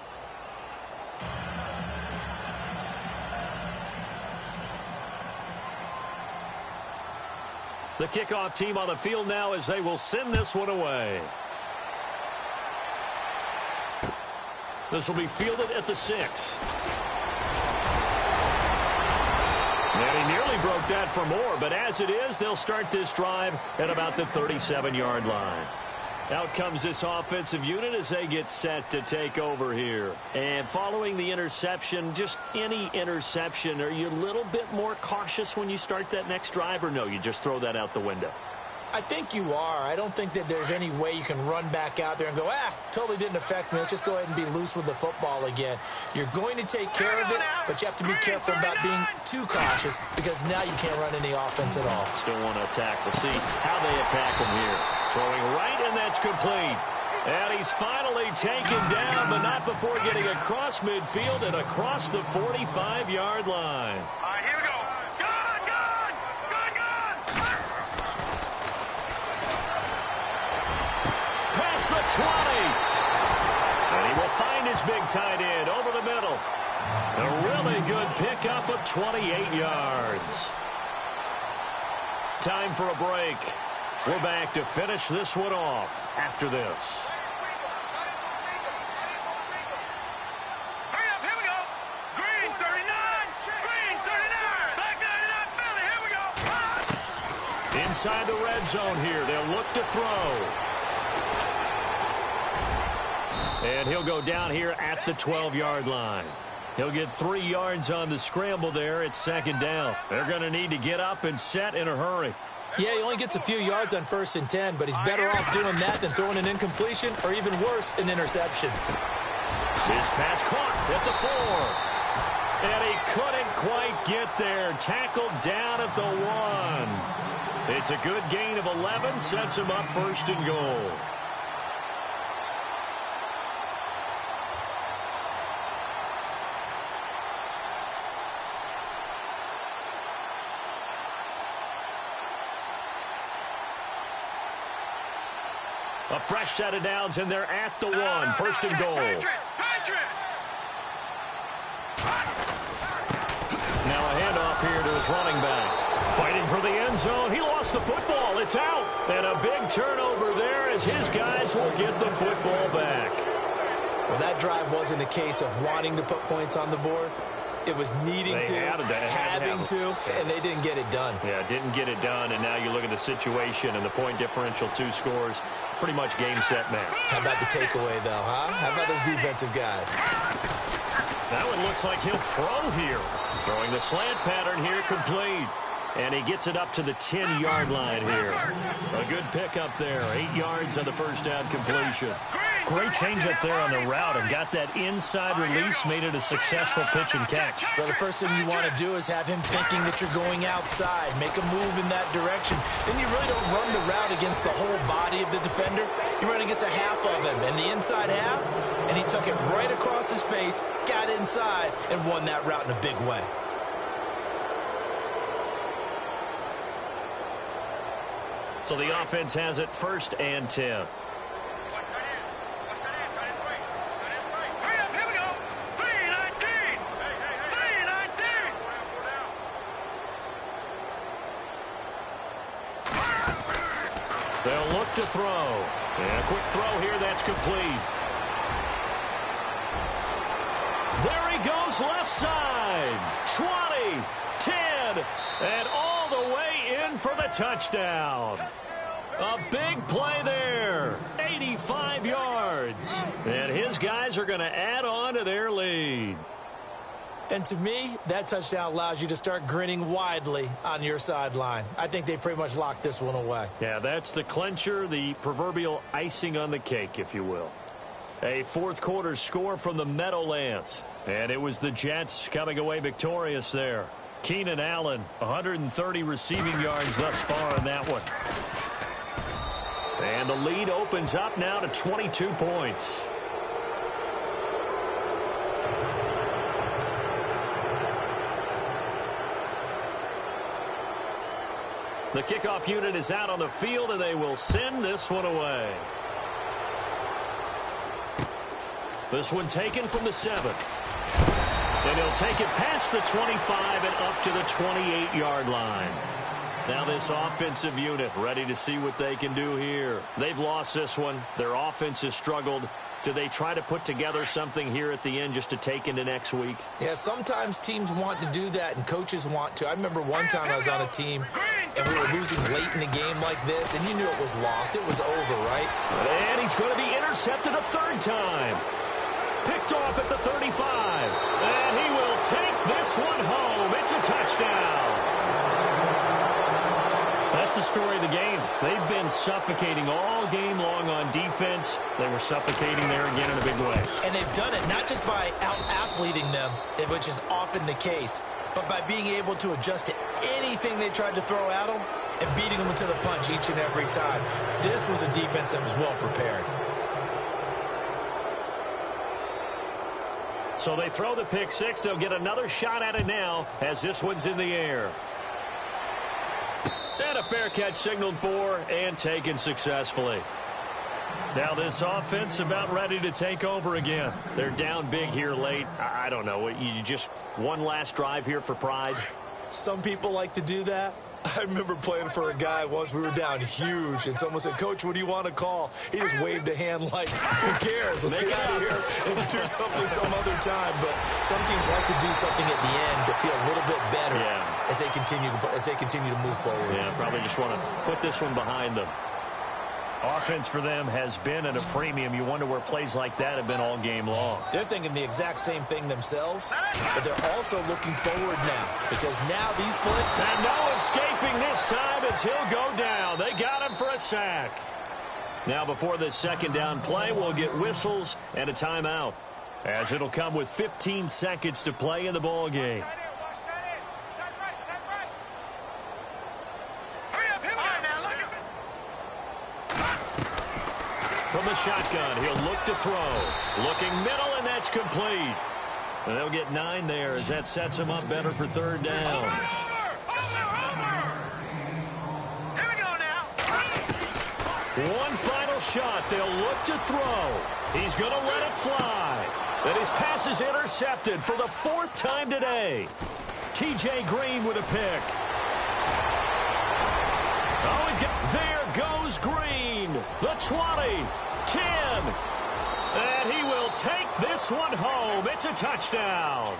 The kickoff team on the field now as they will send this one away. This will be fielded at the 6. And he nearly broke that for more, but as it is, they'll start this drive at about the 37-yard line. Out comes this offensive unit as they get set to take over here. And following the interception, just any interception, are you a little bit more cautious when you start that next drive, or no, you just throw that out the window? I think you are. I don't think that there's any way you can run back out there and go, totally didn't affect me. Let's just go ahead and be loose with the football again. You're going to take care of it, but you have to be careful about being too cautious because now you can't run any offense at all. Still want to attack. We'll see how they attack him here. Throwing right, and that's complete. And he's finally taken down, but not before getting across midfield and across the 45-yard line. All right, here we go. Good. Past the 20. And he will find his big tight end over the middle. A really good pickup of 28 yards. Time for a break. We're back to finish this one off after this. Hurry up, here we go. Green 39. Green 39. Back 99 Philly, here we go. Inside the red zone here. They'll look to throw. And he'll go down here at the 12-yard line. He'll get 3 yards on the scramble there. It's second down. They're going to need to get up and set in a hurry. Yeah, he only gets a few yards on 1st and 10, but he's better off doing that than throwing an incompletion or even worse, an interception. This pass caught at the 4. And he couldn't quite get there. Tackled down at the 1. It's a good gain of 11. Sets him up 1st and goal. A fresh set of downs, and they're at the 1. 1st and goal. Now a handoff here to his running back. Fighting for the end zone. He lost the football. It's out. And a big turnover there as his guys will get the football back. Well, that drive wasn't a case of wanting to put points on the board. It was needing to, having to, and they didn't get it done. Yeah, didn't get it done, and now you look at the situation and the point differential, 2 scores, pretty much game, set, match. How about the takeaway, though, huh? How about those defensive guys? That one looks like he'll throw here. Throwing the slant pattern here, complete. And he gets it up to the 10-yard line here. A good pickup there, 8 yards on the first down completion. Great change up there on the route and got that inside release, made it a successful pitch and catch. Well, the first thing you want to do is have him thinking that you're going outside, make a move in that direction. Then you really don't run the route against the whole body of the defender. You run against a half of him, and the inside half, and he took it right across his face, got inside, and won that route in a big way. So the offense has it 1st and 10. They'll look to throw. And a quick throw here, that's complete. There he goes, left side. 20, 10, and all the way in for the touchdown. A big play there. 85 yards. And his guys are going to add on to their lead. And to me, that touchdown allows you to start grinning widely on your sideline. I think they pretty much locked this one away. Yeah, that's the clincher, the proverbial icing on the cake, if you will. A 4th quarter score from the Meadowlands. And it was the Jets coming away victorious there. Keenan Allen, 130 receiving yards thus far in that one. And the lead opens up now to 22 points. The kickoff unit is out on the field, and they will send this one away. This one taken from the 7. And he'll take it past the 25 and up to the 28-yard line. Now this offensive unit ready to see what they can do here. They've lost this one. Their offense has struggled. Do they try to put together something here at the end just to take into next week? Yeah, sometimes teams want to do that and coaches want to. I remember one time I was on a team and we were losing late in the game like this, and you knew it was lost. It was over, right? And he's going to be intercepted a 3rd time. Picked off at the 35. And he will take this one home. It's a touchdown. That's that's the story of the game. They've been suffocating all game long on defense. They were suffocating there again in a big way. And they've done it not just by out-athleting them, which is often the case, but by being able to adjust to anything they tried to throw at them and beating them to the punch each and every time. This was a defense that was well prepared. So they throw the pick six. They'll get another shot at it now as this one's in the air. And a fair catch signaled for and taken successfully. Now this offense about ready to take over again. They're down big here late. I don't know. You just one last drive here for pride? Some people like to do that. I remember playing for a guy once. We were down huge, and someone said, "Coach, what do you want to call?" He just waved a hand like, who cares? Let's get out of here and do something some other time. But some teams like to do something at the end to feel a little bit better as they continue to move forward. Yeah, probably just want to put this one behind them. Offense for them has been at a premium. You wonder where plays like that have been all game long. They're thinking the exact same thing themselves, but they're also looking forward now because now these plays... And no escaping this time as he'll go down. They got him for a sack. Now before this second down play, we'll get whistles and a timeout as it'll come with 15 seconds to play in the ball game. From the shotgun, he'll look to throw. Looking middle, and that's complete. And they'll get 9 there as that sets them up better for third down. Here we go now. One final shot. They'll look to throw. He's going to let it fly. And his pass is intercepted for the 4th time today. T.J. Green with a pick. Oh, he's got... There goes Green. The 20. 10. And he will take this one home. It's a touchdown.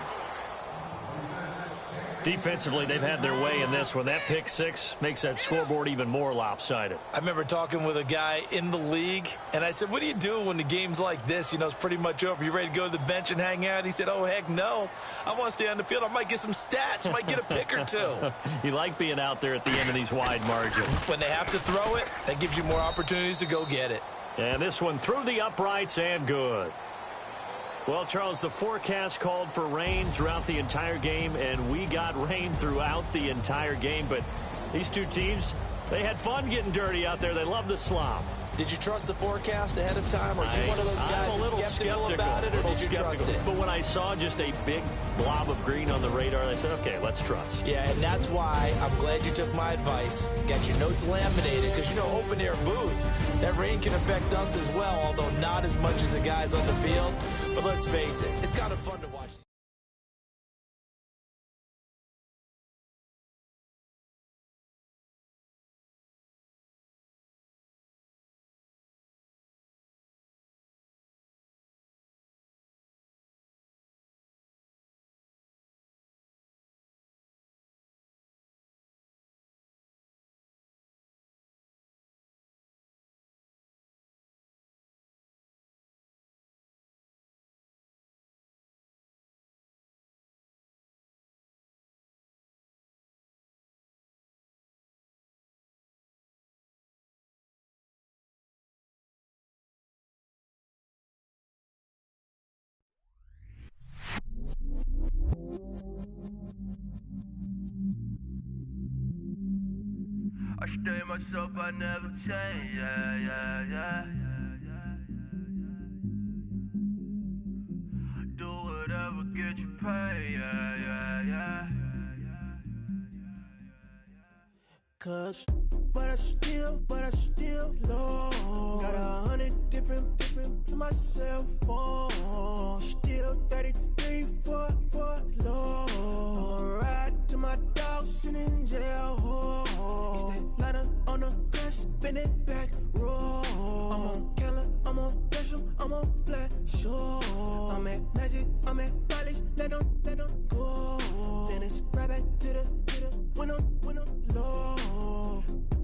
Defensively, they've had their way in this one. That pick six makes that scoreboard even more lopsided. I remember talking with a guy in the league, and I said, what do you do when the game's like this? You know, it's pretty much over. You ready to go to the bench and hang out? He said, oh, heck no. I want to stay on the field. I might get some stats. Might get a pick or two. You like being out there at the end of these wide margins. When they have to throw it, that gives you more opportunities to go get it. And this one through the uprights and good. Well, Charles, the forecast called for rain throughout the entire game, and we got rain throughout the entire game. But these two teams, they had fun getting dirty out there. They love the slop. Did you trust the forecast ahead of time? Are you one of those guys that's skeptical about it, or did you trust it? But when I saw just a big blob of green on the radar, I said, okay, let's trust. Yeah, and that's why I'm glad you took my advice. Got your notes laminated, because, you know, open-air booth, that rain can affect us as well, although not as much as the guys on the field. But let's face it, it's kind of fun to watch. I stay myself, I never change, yeah. Do whatever, get you paid, yeah. Cause, but I still low. Got 100 different to my cell phone. Still 33 for low. Ride to my dog sitting in jail. It's that liner on the grass, spin it back, roll. I'm on Keller, I'm on Bishop, I'm on Flat Shore. I'm at Magic, I'm at College, let them go. Then it's right back to the window low.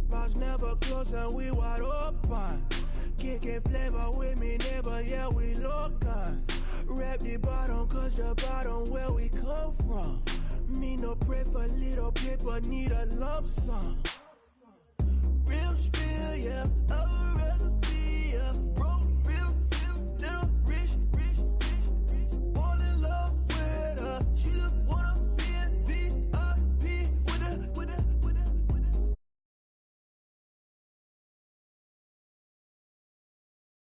Bars never close and we wide open. Kicking flavor with me, neighbor, yeah, we local. Rap the bottom, cause the bottom where we come from. Me no pray for little paper, need a lump sum. yeah. Oh.